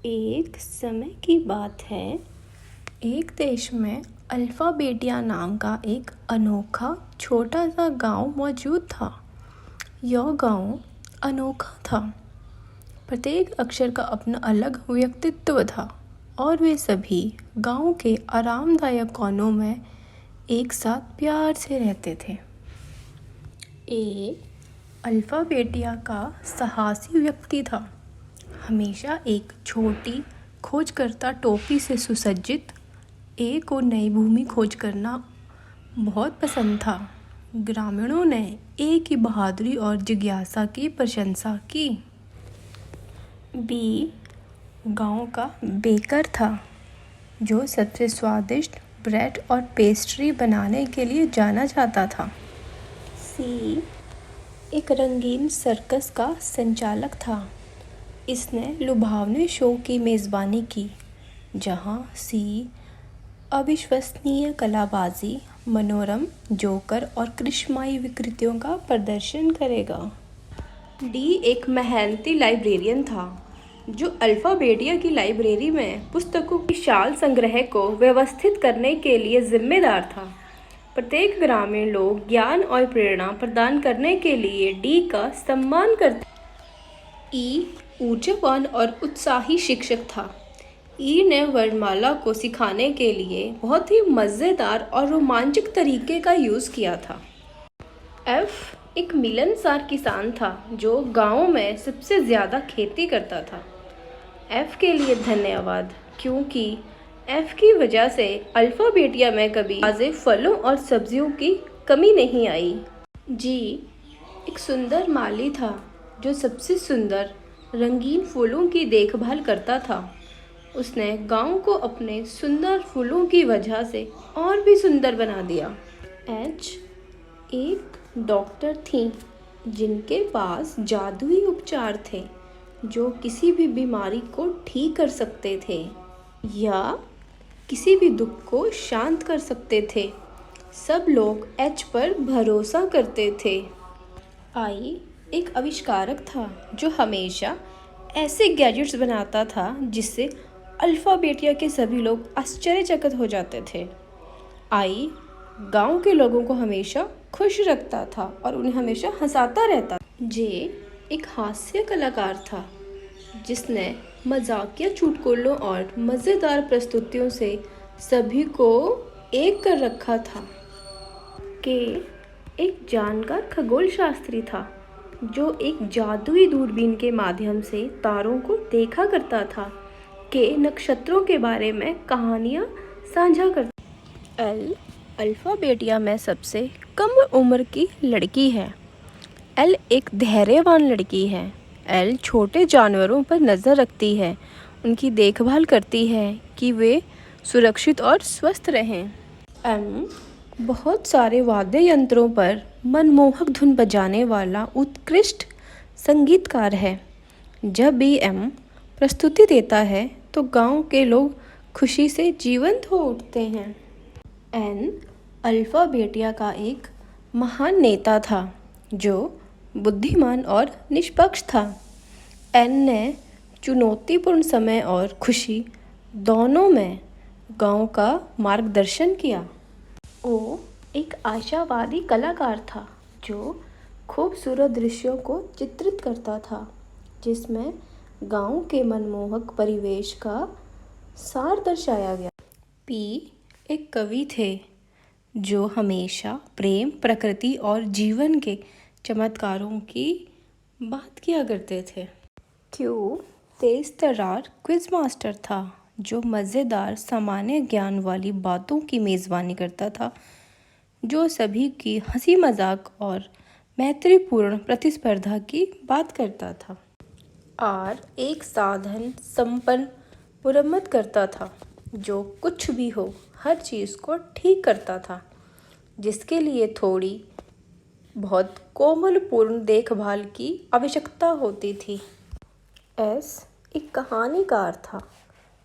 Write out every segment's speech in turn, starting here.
एक समय की बात है। एक देश में अल्फाबेटिया नाम का एक अनोखा छोटा सा गांव मौजूद था। यह गांव अनोखा था। प्रत्येक अक्षर का अपना अलग व्यक्तित्व था और वे सभी गांव के आरामदायक कोनों में एक साथ प्यार से रहते थे। अल्फाबेटिया का साहसी व्यक्ति था। हमेशा एक छोटी खोजकर्ता टोपी से सुसज्जित को नई भूमि खोज करना बहुत पसंद था। ग्रामीणों ने की बहादुरी और जिज्ञासा की प्रशंसा की। बी गांव का बेकर था जो सबसे स्वादिष्ट ब्रेड और पेस्ट्री बनाने के लिए जाना जाता था। सी एक रंगीन सर्कस का संचालक था। इसने लुभावने शो की मेज़बानी की जहां सी अविश्वसनीय कलाबाजी, मनोरम जोकर और करिश्माई विकृतियों का प्रदर्शन करेगा। डी एक मेहनती लाइब्रेरियन था जो अल्फाबेटिया की लाइब्रेरी में पुस्तकों की विशाल संग्रह को व्यवस्थित करने के लिए जिम्मेदार था। प्रत्येक ग्रामीण लोग ज्ञान और प्रेरणा प्रदान करने के लिए डी का सम्मान करते। ऊर्जावान और उत्साही शिक्षक था। ने वर्णमाला को सिखाने के लिए बहुत ही मज़ेदार और रोमांचक तरीके का यूज़ किया था। एफ एक मिलनसार किसान था जो गांव में सबसे ज़्यादा खेती करता था। एफ के लिए धन्यवाद क्योंकि एफ की वजह से अल्फाबेटिया में कभी ताज़े फलों और सब्जियों की कमी नहीं आई। जी एक सुंदर माली था जो सबसे सुंदर रंगीन फूलों की देखभाल करता था। उसने गांव को अपने सुंदर फूलों की वजह से और भी सुंदर बना दिया। एच एक डॉक्टर थी जिनके पास जादुई उपचार थे जो किसी भी बीमारी को ठीक कर सकते थे या किसी भी दुख को शांत कर सकते थे। सब लोग एच पर भरोसा करते थे। आई एक आविष्कारक था जो हमेशा ऐसे गैजेट्स बनाता था जिससे अल्फाबेटिया के सभी लोग आश्चर्यचकित हो जाते थे। आई गांव के लोगों को हमेशा खुश रखता था और उन्हें हमेशा हंसाता रहता। जे एक हास्य कलाकार था जिसने मजाकिया चुटकुलों और मज़ेदार प्रस्तुतियों से सभी को एक कर रखा था। के एक जानकार खगोल शास्त्री था जो एक जादुई दूरबीन के माध्यम से तारों को देखा करता था। के नक्षत्रों के बारे में कहानियाँ साझा करता। एल अल्फाबेटिया में सबसे कम उम्र की लड़की है। एल एक धैर्यवान लड़की है। एल छोटे जानवरों पर नज़र रखती है, उनकी देखभाल करती है कि वे सुरक्षित और स्वस्थ रहें। एम बहुत सारे वाद्य यंत्रों पर मनमोहक धुन बजाने वाला उत्कृष्ट संगीतकार है। जब भी एम प्रस्तुति देता है तो गांव के लोग खुशी से जीवंत हो उठते हैं। एन अल्फाबेटिया का एक महान नेता था जो बुद्धिमान और निष्पक्ष था। एन ने चुनौतीपूर्ण समय और खुशी दोनों में गांव का मार्गदर्शन किया। ओ एक आशावादी कलाकार था जो खूबसूरत दृश्यों को चित्रित करता था जिसमें गांव के मनमोहक परिवेश का सार दर्शाया गया। पी एक कवि थे जो हमेशा प्रेम, प्रकृति और जीवन के चमत्कारों की बात किया करते थे। क्यू तेज तर्रार क्विज मास्टर था जो मज़ेदार सामान्य ज्ञान वाली बातों की मेज़बानी करता था जो सभी की हंसी मजाक और मैत्रीपूर्ण प्रतिस्पर्धा की बात करता था। आर एक साधन संपन्न मुरम्मत करता था जो कुछ भी हो हर चीज़ को ठीक करता था जिसके लिए थोड़ी बहुत कोमलपूर्ण देखभाल की आवश्यकता होती थी। एस एक कहानीकार था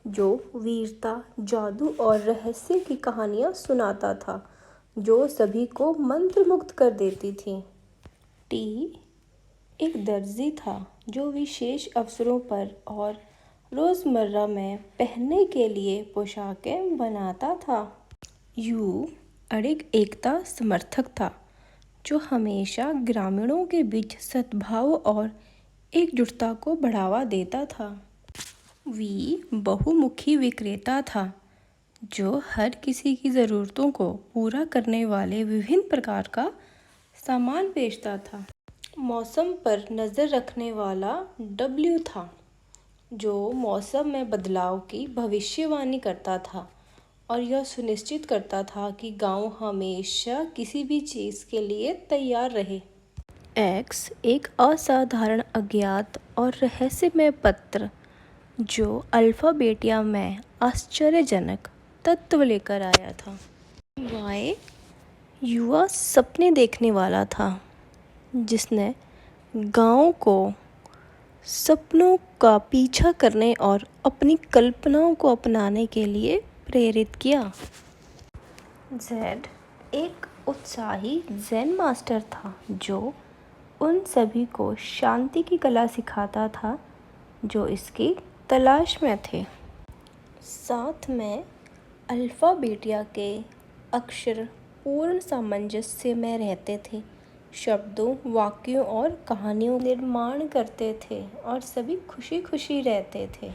जो वीरता, जादू और रहस्य की कहानियाँ सुनाता था जो सभी को मंत्रमुग्ध कर देती थी। टी एक दर्जी था जो विशेष अवसरों पर और रोज़मर्रा में पहनने के लिए पोशाकें बनाता था। यू अड़िग एकता समर्थक था जो हमेशा ग्रामीणों के बीच सद्भाव और एकजुटता को बढ़ावा देता था। वी बहुमुखी विक्रेता था जो हर किसी की ज़रूरतों को पूरा करने वाले विभिन्न प्रकार का सामान बेचता था। मौसम पर नज़र रखने वाला डब्ल्यू था जो मौसम में बदलाव की भविष्यवाणी करता था और यह सुनिश्चित करता था कि गांव हमेशा किसी भी चीज़ के लिए तैयार रहे। एक्स एक असाधारण अज्ञात और रहस्यमय पत्र जो अल्फ़ाबेटिया में आश्चर्यजनक तत्व लेकर आया था। वाई युवा सपने देखने वाला था जिसने गांव को सपनों का पीछा करने और अपनी कल्पनाओं को अपनाने के लिए प्रेरित किया। जेड एक उत्साही ज़ेन मास्टर था जो उन सभी को शांति की कला सिखाता था जो इसकी तलाश में थे। साथ में अल्फ़ाबेटिया के अक्षर पूर्ण सामंजस्य में रहते थे, शब्दों, वाक्यों और कहानियों निर्माण करते थे और सभी खुशी खुशी रहते थे।